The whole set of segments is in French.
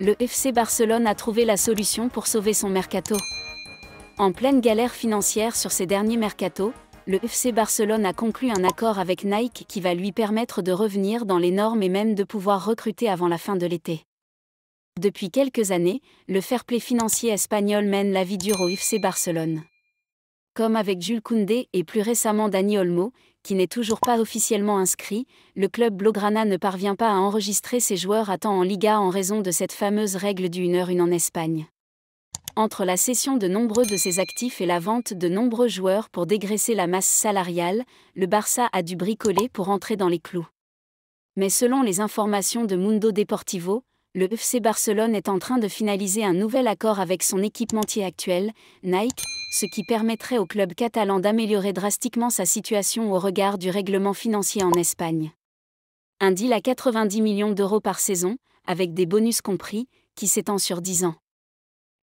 Le FC Barcelone a trouvé la solution pour sauver son mercato. En pleine galère financière sur ses derniers mercatos, le FC Barcelone a conclu un accord avec Nike qui va lui permettre de revenir dans les normes et même de pouvoir recruter avant la fin de l'été. Depuis quelques années, le fair-play financier espagnol mène la vie dure au FC Barcelone. Comme avec Jules Koundé et plus récemment Dani Olmo, qui n'est toujours pas officiellement inscrit, le club blaugrana ne parvient pas à enregistrer ses joueurs à temps en Liga en raison de cette fameuse règle du 1h1 en Espagne. Entre la cession de nombreux de ses actifs et la vente de nombreux joueurs pour dégraisser la masse salariale, le Barça a dû bricoler pour entrer dans les clous. Mais selon les informations de Mundo Deportivo, le FC Barcelone est en train de finaliser un nouvel accord avec son équipementier actuel, Nike, ce qui permettrait au club catalan d'améliorer drastiquement sa situation au regard du règlement financier en Espagne. Un deal à 90 millions d'euros par saison, avec des bonus compris, qui s'étend sur 10 ans.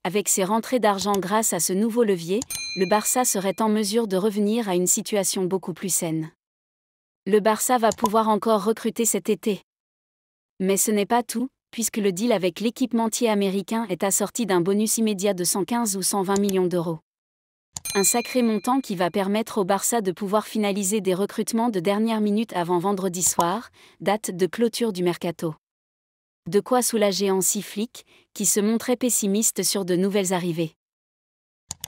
Avec ses rentrées d'argent grâce à ce nouveau levier, le Barça serait en mesure de revenir à une situation beaucoup plus saine. Le Barça va pouvoir encore recruter cet été. Mais ce n'est pas tout, puisque le deal avec l'équipementier américain est assorti d'un bonus immédiat de 115 ou 120 millions d'euros. Un sacré montant qui va permettre au Barça de pouvoir finaliser des recrutements de dernière minute avant vendredi soir, date de clôture du mercato. De quoi soulager Hansi Flick, qui se montrait pessimiste sur de nouvelles arrivées.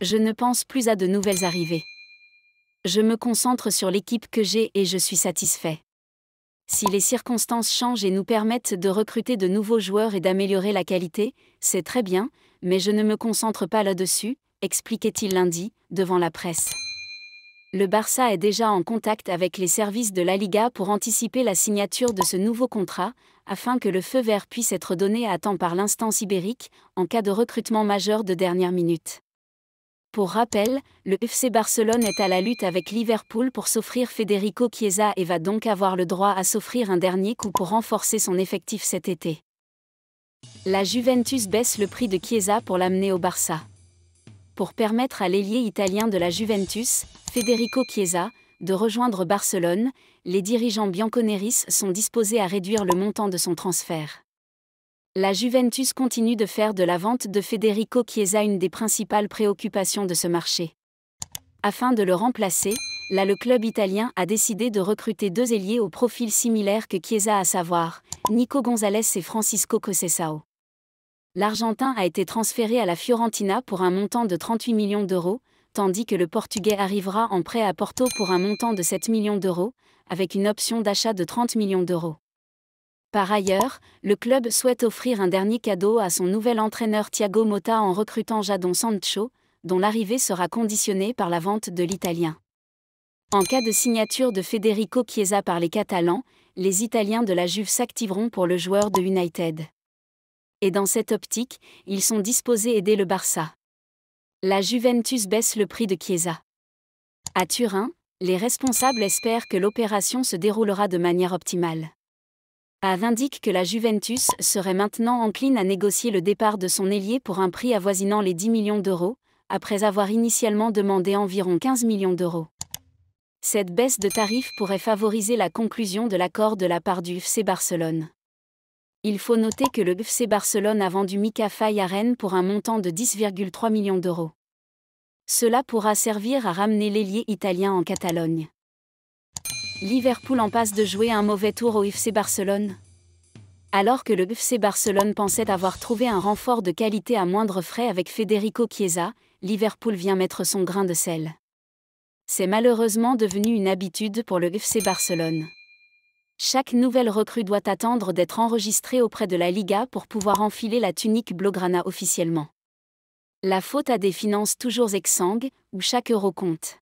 Je ne pense plus à de nouvelles arrivées. Je me concentre sur l'équipe que j'ai et je suis satisfait. Si les circonstances changent et nous permettent de recruter de nouveaux joueurs et d'améliorer la qualité, c'est très bien, mais je ne me concentre pas là-dessus, expliquait-il lundi, devant la presse. Le Barça est déjà en contact avec les services de la Liga pour anticiper la signature de ce nouveau contrat, afin que le feu vert puisse être donné à temps par l'instance ibérique, en cas de recrutement majeur de dernière minute. Pour rappel, le FC Barcelone est à la lutte avec Liverpool pour s'offrir Federico Chiesa et va donc avoir le droit à s'offrir un dernier coup pour renforcer son effectif cet été. La Juventus baisse le prix de Chiesa pour l'amener au Barça. Pour permettre à l'ailier italien de la Juventus, Federico Chiesa, de rejoindre Barcelone, les dirigeants bianconeris sont disposés à réduire le montant de son transfert. La Juventus continue de faire de la vente de Federico Chiesa une des principales préoccupations de ce marché. Afin de le remplacer, le club italien a décidé de recruter deux ailiers au profil similaire que Chiesa, à savoir Nico Gonzalez et Francisco Conceição. L'Argentin a été transféré à la Fiorentina pour un montant de 38 millions d'euros, tandis que le Portugais arrivera en prêt à Porto pour un montant de 7 millions d'euros, avec une option d'achat de 30 millions d'euros. Par ailleurs, le club souhaite offrir un dernier cadeau à son nouvel entraîneur Thiago Motta en recrutant Jadon Sancho, dont l'arrivée sera conditionnée par la vente de l'Italien. En cas de signature de Federico Chiesa par les Catalans, les Italiens de la Juve s'activeront pour le joueur de United. Et dans cette optique, ils sont disposés à aider le Barça. La Juventus baisse le prix de Chiesa. À Turin, les responsables espèrent que l'opération se déroulera de manière optimale. AS indique que la Juventus serait maintenant encline à négocier le départ de son ailier pour un prix avoisinant les 10 millions d'euros, après avoir initialement demandé environ 15 millions d'euros. Cette baisse de tarifs pourrait favoriser la conclusion de l'accord de la part du FC Barcelone. Il faut noter que le FC Barcelone a vendu Mika Faye à Rennes pour un montant de 10,3 millions d'euros. Cela pourra servir à ramener l'ailier italien en Catalogne. Liverpool en passe de jouer un mauvais tour au FC Barcelone. Alors que le FC Barcelone pensait avoir trouvé un renfort de qualité à moindre frais avec Federico Chiesa, Liverpool vient mettre son grain de sel. C'est malheureusement devenu une habitude pour le FC Barcelone. Chaque nouvelle recrue doit attendre d'être enregistrée auprès de la Liga pour pouvoir enfiler la tunique blaugrana officiellement. La faute à des finances toujours exsangues, où chaque euro compte.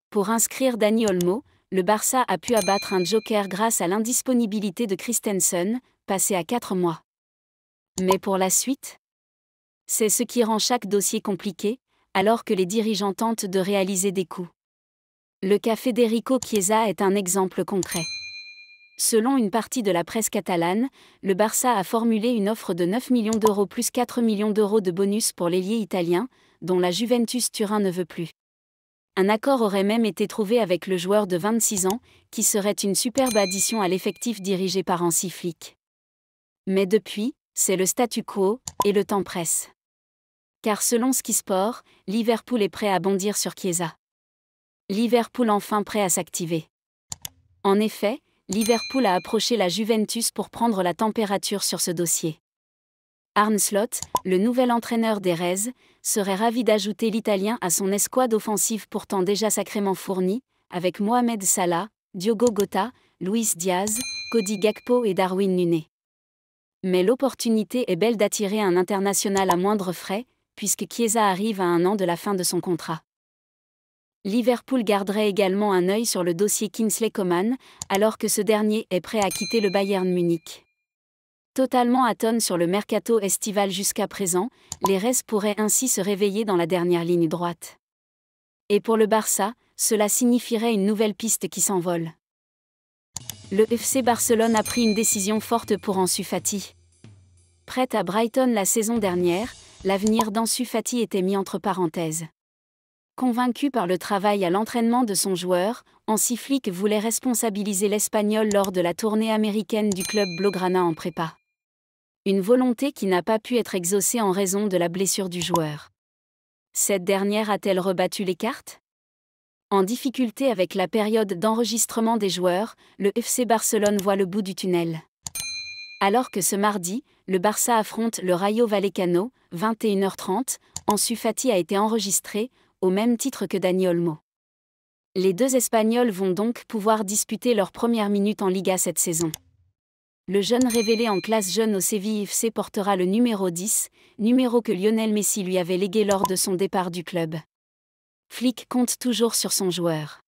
Pour inscrire Dani Olmo, le Barça a pu abattre un joker grâce à l'indisponibilité de Christensen, passé à 4 mois. Mais pour la suite, c'est ce qui rend chaque dossier compliqué, alors que les dirigeants tentent de réaliser des coups. Le cas Federico Chiesa est un exemple concret. Selon une partie de la presse catalane, le Barça a formulé une offre de 9 millions d'euros plus 4 millions d'euros de bonus pour l'ailier italien, dont la Juventus Turin ne veut plus. Un accord aurait même été trouvé avec le joueur de 26 ans, qui serait une superbe addition à l'effectif dirigé par Hansi Flick. Mais depuis, C'est le statu quo, et le temps presse. Car selon Sky Sport, Liverpool est prêt à bondir sur Chiesa. Liverpool enfin prêt à s'activer. En effet, Liverpool a approché la Juventus pour prendre la température sur ce dossier. Arne Slot, le nouvel entraîneur des Reds, serait ravi d'ajouter l'Italien à son escouade offensive pourtant déjà sacrément fournie, avec Mohamed Salah, Diogo Jota, Luis Diaz, Cody Gakpo et Darwin Núñez. Mais l'opportunité est belle d'attirer un international à moindre frais, puisque Chiesa arrive à 1 an de la fin de son contrat. Liverpool garderait également un œil sur le dossier Kingsley Coman, alors que ce dernier est prêt à quitter le Bayern Munich. Totalement atone sur le mercato estival jusqu'à présent, les Reds pourraient ainsi se réveiller dans la dernière ligne droite. Et pour le Barça, cela signifierait une nouvelle piste qui s'envole. Le FC Barcelone a pris une décision forte pour Ansu Fati. Prêt à Brighton la saison dernière, l'avenir d'Ansu Fati était mis entre parenthèses. Convaincu par le travail à l'entraînement de son joueur, Hansi Flick voulait responsabiliser l'Espagnol lors de la tournée américaine du club blaugrana en prépa. Une volonté qui n'a pas pu être exaucée en raison de la blessure du joueur. Cette dernière a-t-elle rebattu les cartes ? En difficulté avec la période d'enregistrement des joueurs, le FC Barcelone voit le bout du tunnel. Alors que ce mardi, le Barça affronte le Rayo Vallecano, 21h30, Ansu Fati a été enregistré, au même titre que Dani Olmo. Les deux Espagnols vont donc pouvoir disputer leurs premières minutes en Liga cette saison. Le jeune révélé en classe jeune au Séville FC portera le numéro 10, numéro que Lionel Messi lui avait légué lors de son départ du club. Flick compte toujours sur son joueur.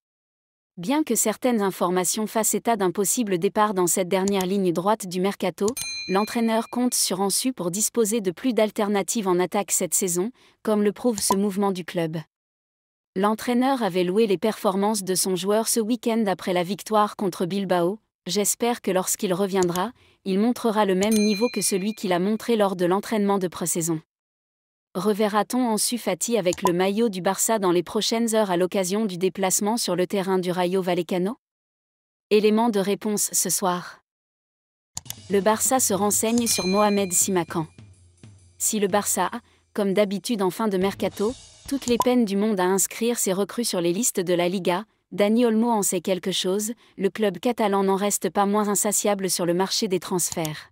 Bien que certaines informations fassent état d'un possible départ dans cette dernière ligne droite du mercato, l'entraîneur compte sur Ansu pour disposer de plus d'alternatives en attaque cette saison, comme le prouve ce mouvement du club. L'entraîneur avait loué les performances de son joueur ce week-end après la victoire contre Bilbao. J'espère que lorsqu'il reviendra, il montrera le même niveau que celui qu'il a montré lors de l'entraînement de pré-saison. Reverra-t-on Ansu Fati avec le maillot du Barça dans les prochaines heures à l'occasion du déplacement sur le terrain du Rayo Vallecano ? Élément de réponse ce soir. Le Barça se renseigne sur Mohamed Simakan. Si le Barça a, comme d'habitude en fin de mercato, toutes les peines du monde à inscrire ses recrues sur les listes de la Liga, Dani Olmo en sait quelque chose, le club catalan n'en reste pas moins insatiable sur le marché des transferts.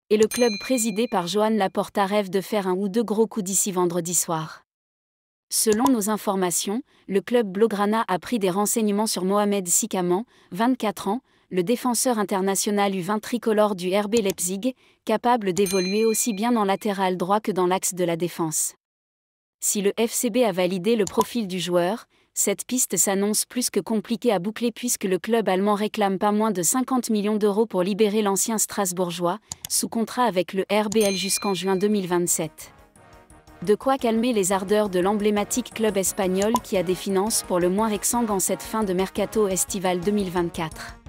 Et le club présidé par Joan Laporta rêve de faire un ou deux gros coups d'ici vendredi soir. Selon nos informations, le club blaugrana a pris des renseignements sur Mohamed Sikaman, 24 ans, le défenseur international U20 tricolore du RB Leipzig, capable d'évoluer aussi bien en latéral droit que dans l'axe de la défense. Si le FCB a validé le profil du joueur, cette piste s'annonce plus que compliquée à boucler puisque le club allemand réclame pas moins de 50 millions d'euros pour libérer l'ancien Strasbourgeois, sous contrat avec le RBL jusqu'en juin 2027. De quoi calmer les ardeurs de l'emblématique club espagnol qui a des finances pour le moins exsangues en cette fin de mercato estival 2024.